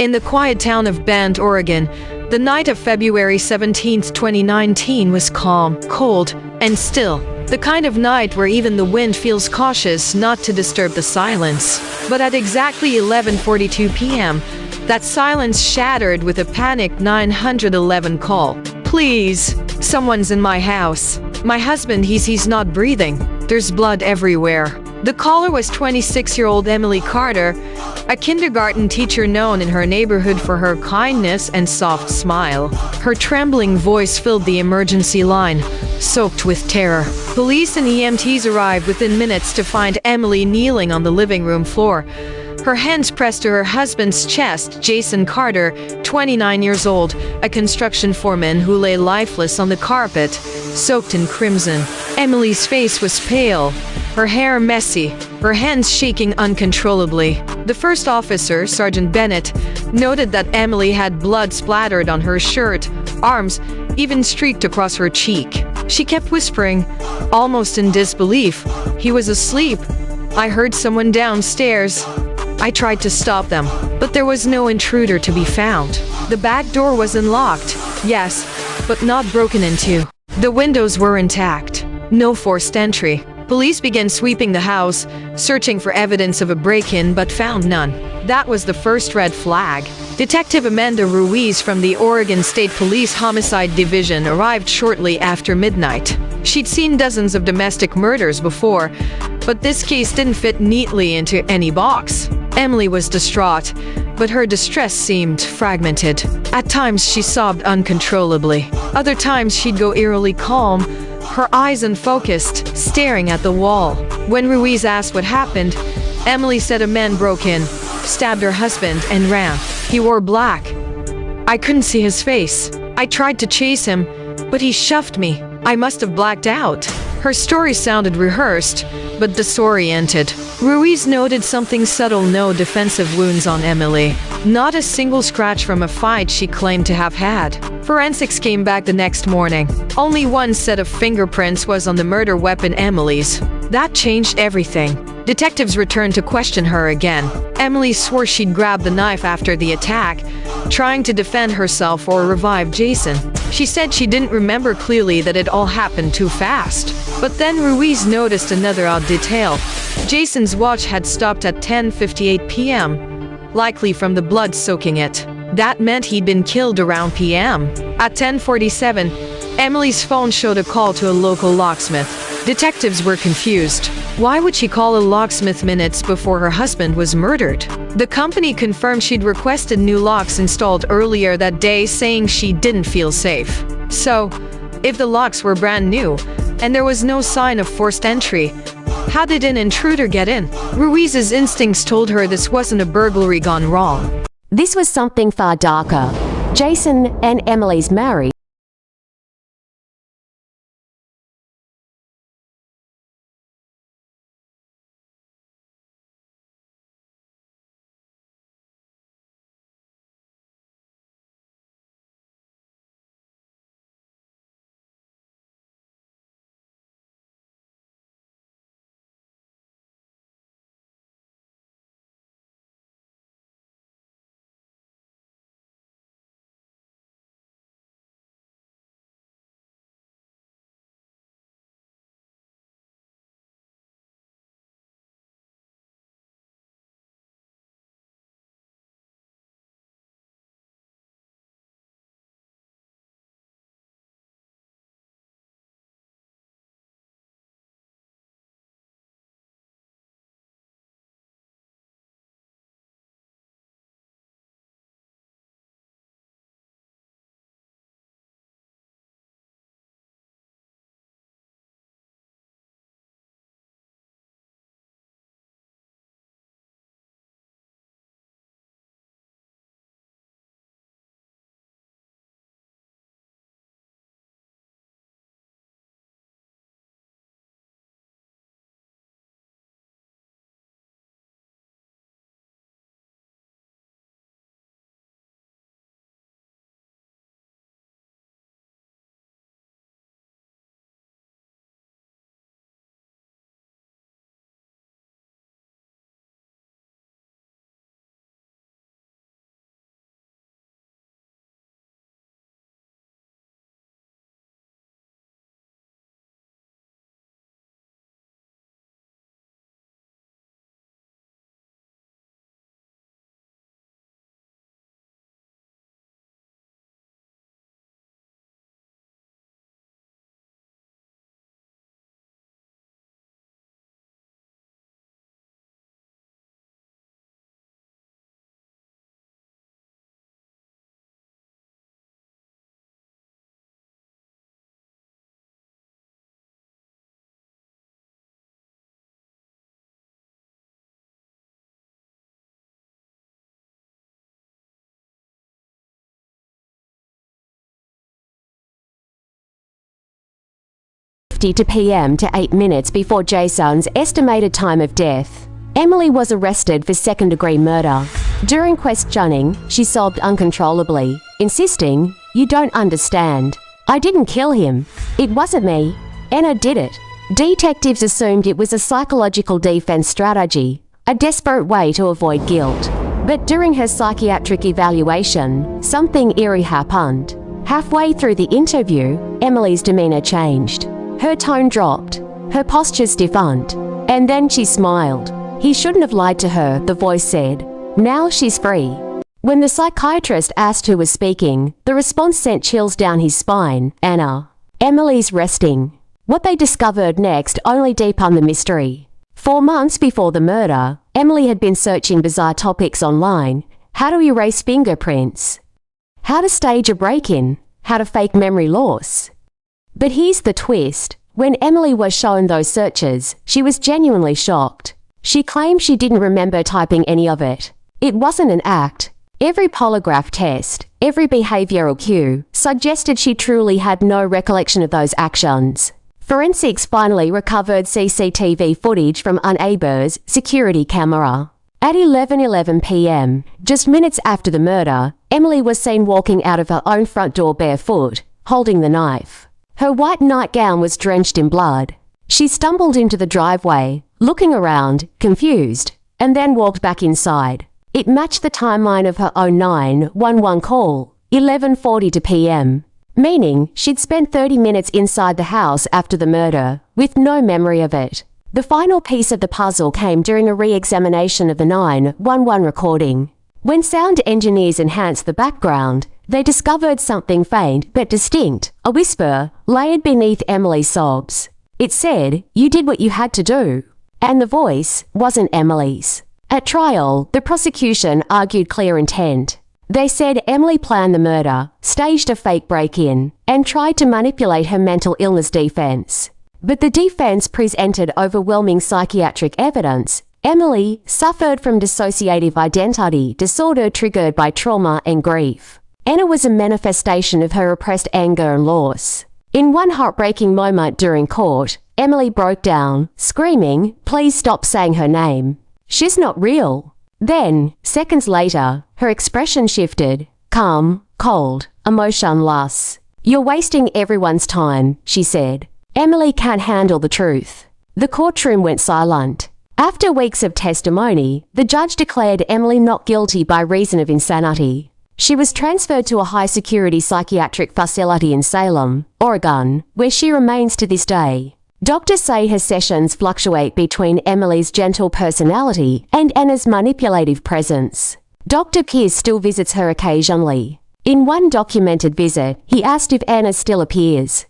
In the quiet town of Bend, Oregon, the night of February 17, 2019 was calm, cold, and still. The kind of night where even the wind feels cautious not to disturb the silence. But at exactly 11:42 p.m., that silence shattered with a panicked 911 call. "Please, someone's in my house. My husband, he's not breathing. There's blood everywhere." The caller was 26-year-old Emily Carter, a kindergarten teacher known in her neighborhood for her kindness and soft smile. Her trembling voice filled the emergency line, soaked with terror. Police and EMTs arrived within minutes to find Emily kneeling on the living room floor, her hands pressed to her husband's chest, Jason Carter, 29 years old, a construction foreman who lay lifeless on the carpet, soaked in crimson. Emily's face was pale, her hair messy, her hands shaking uncontrollably. The first officer, Sergeant Bennett, noted that Emily had blood splattered on her shirt, arms, even streaked across her cheek. She kept whispering, almost in disbelief, "He was asleep. I heard someone downstairs." I tried to stop them, but there was no intruder to be found. The back door was unlocked, yes, but not broken into. The windows were intact. No forced entry. Police began sweeping the house, searching for evidence of a break-in but found none. That was the first red flag. Detective Amanda Ruiz from the Oregon State Police Homicide Division arrived shortly after midnight. She'd seen dozens of domestic murders before, but this case didn't fit neatly into any box. Emily was distraught, but her distress seemed fragmented. At times, she sobbed uncontrollably. Other times, she'd go eerily calm, her eyes unfocused, staring at the wall. When Ruiz asked what happened, Emily said a man broke in, stabbed her husband, and ran. He wore black. I couldn't see his face. I tried to chase him, but he shoved me. I must have blacked out. Her story sounded rehearsed, but disoriented. Ruiz noted something subtle: no defensive wounds on Emily. Not a single scratch from a fight she claimed to have had. Forensics came back the next morning. Only one set of fingerprints was on the murder weapon, Emily's. That changed everything. Detectives returned to question her again. Emily swore she'd grabbed the knife after the attack, trying to defend herself or revive Jason. She said she didn't remember clearly, that it all happened too fast. But then Ruiz noticed another odd detail. Jason's watch had stopped at 10:58 p.m., likely from the blood soaking it. That meant he'd been killed around p.m. At 10:47, Emily's phone showed a call to a local locksmith. Detectives were confused. Why would she call a locksmith minutes before her husband was murdered? The company confirmed she'd requested new locks installed earlier that day, saying she didn't feel safe. So, if the locks were brand new, and there was no sign of forced entry, how did an intruder get in? Ruiz's instincts told her this wasn't a burglary gone wrong. This was something far darker. Jason and Emily's marriage 11:50 p.m. to 8 minutes before Jason's estimated time of death, Emily was arrested for second-degree murder. During questioning, she sobbed uncontrollably, insisting, "You don't understand. I didn't kill him. It wasn't me. Anna did it." Detectives assumed it was a psychological defense strategy, a desperate way to avoid guilt. But during her psychiatric evaluation, something eerie happened. Halfway through the interview, Emily's demeanor changed. Her tone dropped, her posture stiffened, and then she smiled. "He shouldn't have lied to her," the voice said. "Now she's free." When the psychiatrist asked who was speaking, the response sent chills down his spine. "Anna." Emily's resting. What they discovered next only deepened the mystery. 4 months before the murder, Emily had been searching bizarre topics online: how to erase fingerprints, how to stage a break-in, how to fake memory loss. But here's the twist. When Emily was shown those searches, she was genuinely shocked. She claimed she didn't remember typing any of it. It wasn't an act. Every polygraph test, every behavioral cue, suggested she truly had no recollection of those actions. Forensics finally recovered CCTV footage from unravels' security camera. At 11:11 p.m., just minutes after the murder, Emily was seen walking out of her own front door barefoot, holding the knife. Her white nightgown was drenched in blood. She stumbled into the driveway, looking around, confused, and then walked back inside. It matched the timeline of her own 911 call, 11:40 p.m., meaning she'd spent 30 minutes inside the house after the murder, with no memory of it. The final piece of the puzzle came during a re-examination of the 911 recording. When sound engineers enhanced the background, they discovered something faint but distinct, a whisper, layered beneath Emily's sobs. It said, "You did what you had to do." And the voice wasn't Emily's. At trial, the prosecution argued clear intent. They said Emily planned the murder, staged a fake break-in, and tried to manipulate her mental illness defense. But the defense presented overwhelming psychiatric evidence. Emily suffered from dissociative identity disorder triggered by trauma and grief. Anna was a manifestation of her repressed anger and loss. In one heartbreaking moment during court, Emily broke down, screaming, "Please stop saying her name. She's not real." Then, seconds later, her expression shifted. Calm, cold, emotionless. "You're wasting everyone's time," she said. Emily can't handle the truth. The courtroom went silent. After weeks of testimony, the judge declared Emily not guilty by reason of insanity. She was transferred to a high-security psychiatric facility in Salem, Oregon, where she remains to this day. Doctors say her sessions fluctuate between Emily's gentle personality and Anna's manipulative presence. Dr. Pierce still visits her occasionally. In one documented visit, he asked if Anna still appears.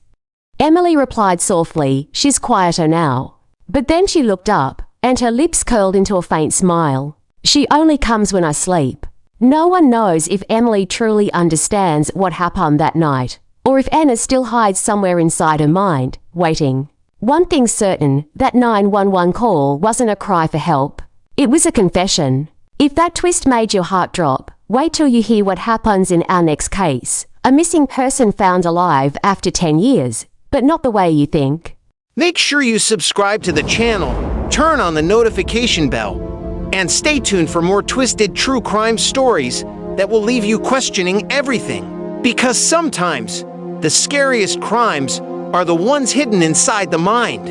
Emily replied softly, "She's quieter now." But then she looked up, and her lips curled into a faint smile. "She only comes when I sleep." No one knows if Emily truly understands what happened that night, or if Anna still hides somewhere inside her mind, waiting. One thing's certain, that 911 call wasn't a cry for help. It was a confession. If that twist made your heart drop, wait till you hear what happens in our next case. A missing person found alive after 10 years, but not the way you think. Make sure you subscribe to the channel, turn on the notification bell, and stay tuned for more twisted true crime stories that will leave you questioning everything. Because sometimes, the scariest crimes are the ones hidden inside the mind.